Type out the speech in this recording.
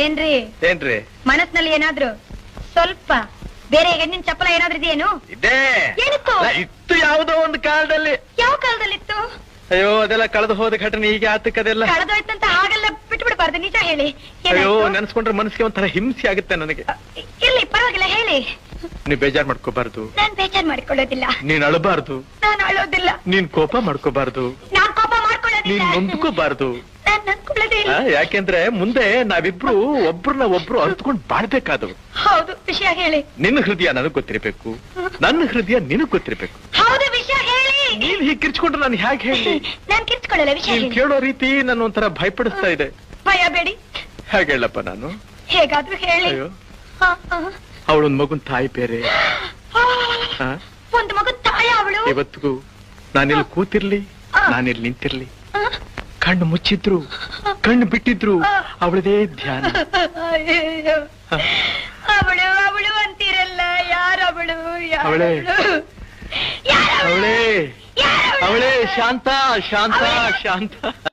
ಏನ್ರಿ ಏನ್ರಿ ಮನಸ್ಸಿನಲ್ಲಿ ಏನಾದ್ರು ಸ್ವಲ್ಪ ಬೇರೆ ಹೆಣ್ಣಿನ ಚಪ್ಪಲ ಏನಾದ್ರೂ ಇದೆಯೇನು? ಇದೆ. ಏನಿತ್ತು? ಇತ್ತು ಯಾವುದೋ ಒಂದು ಕಾಲದಲ್ಲಿ. ಯಾವ ಕಾಲದಲ್ಲಿತ್ತು? ಅಯ್ಯೋ ಅದೆಲ್ಲ ಕಳೆದು ಹೋದ ಘಟನೆ ಈಗ ಆತಕ್ಕದೆಲ್ಲ ಕಳೆದೋಯ್ತಂತ ಹಾಗೆಲ್ಲ ಬಿಟ್ಬಿಡ್ಬಾರ್ದು, ನಿಜ ಹೇಳಿ. ಅಯ್ಯೋ ನೆನ್ಸ್ಕೊಂಡ್ರೆ ಮನಸ್ಸಿಗೆ ಒಂಥರ ಹಿಂಸೆ ಆಗುತ್ತೆ ನನಗೆ. ಇಲ್ಲಿ ಪರವಾಗಿಲ್ಲ ಹೇಳಿ. ನೀವ್ ಬೇಜಾರ್ ಮಾಡ್ಕೋಬಾರ್ದು. ನಾನ್ ಬೇಜಾರ್ ಮಾಡ್ಕೊಳ್ಳೋದಿಲ್ಲ. ನೀನ್ ಅಳಬಾರ್ದು. ನಾನು ಅಳೋದಿಲ್ಲ. ನೀನ್ ಕೋಪ ಮಾಡ್ಕೋಬಾರ್ದು. ನಾನ್ ಕೋಪ ಮಾಡ್ಕೊಳ್ಳೋದಿಲ್ಲ. ನೀನ್ ನೊಂದ್ಕೋಬಾರ್ದು. ನಾನ್ ನೊಂದ್ಕೊಳ್ಳೋದಿಲ್ಲ. ಯಾಕೆಂದ್ರೆ ಮುಂದೆ ನಾವಿಬ್ರು ಒಬ್ರನ್ನ ಒಬ್ರು ಅರ್ತ್ಕೊಂಡ್ ಬಾಳ್ಬೇಕಾದವು. ಹೌದು, ವಿಷಯ ಹೇಳಿ. ನಿನ್ನ ಹೃದಯ ನನಗ್ ಗೊತ್ತಿರ್ಬೇಕು, ನನ್ನ ಹೃದಯ ನಿನಗ್ ಗೊತ್ತಿರ್ಬೇಕು. ಹೌದು, ವಿಷಯ ಹೇಳಿ. ನೀನ್ ಹೀಗೆ ಕಿರ್ಚ್ಕೊಂಡ್ರೆ ನಾನು ಹೇಗೆ ಹೇಳಿ? ನಾನ್ ಕಿರ್ಚ್ಕೊಳ್ಳಲ್ಲ, ವಿಷಯ ನೀನ್ ಹೇಳಿ. ಕೇಳೋ ರೀತಿ ನನ್ನ ಒಂಥರ ಭಯಪಡಿಸ್ತಾ ಇದೆ. ಭಯ ಬೇಡಿ. ಹೇಗೆ ಹೇಳಪ್ಪ ನಾನು? ಹೇಗಾದ್ರೂ ಹೇಳಿ. ಅಯ್ಯೋ ಅವಳೊಂದ್ ಮಗುನ್ ತಾಯಿ ಬೇರೆ. ಒಂದು ಮಗು ತಾಯ ಅವಳು. ಇವತ್ತಿಗೂ ನಾನಿಲ್ಲಿ ಕೂತಿರ್ಲಿ, ನಾನಿಲ್ಲಿ ನಿಂತಿರ್ಲಿ, ಕಣ್ಣು ಮುಚ್ಚಿದ್ರು ಕಣ್ಣು ಬಿಟ್ಟಿದ್ರು ಅವಳದೇ ಧ್ಯಾನ. ಅವಳು ಅವಳು ಅಂತೀರಲ್ಲ, ಯಾರವಳು? ಅವಳೇ ಅವಳೇ ಅವಳೇ ಶಾಂತ ಶಾಂತ ಶಾಂತ.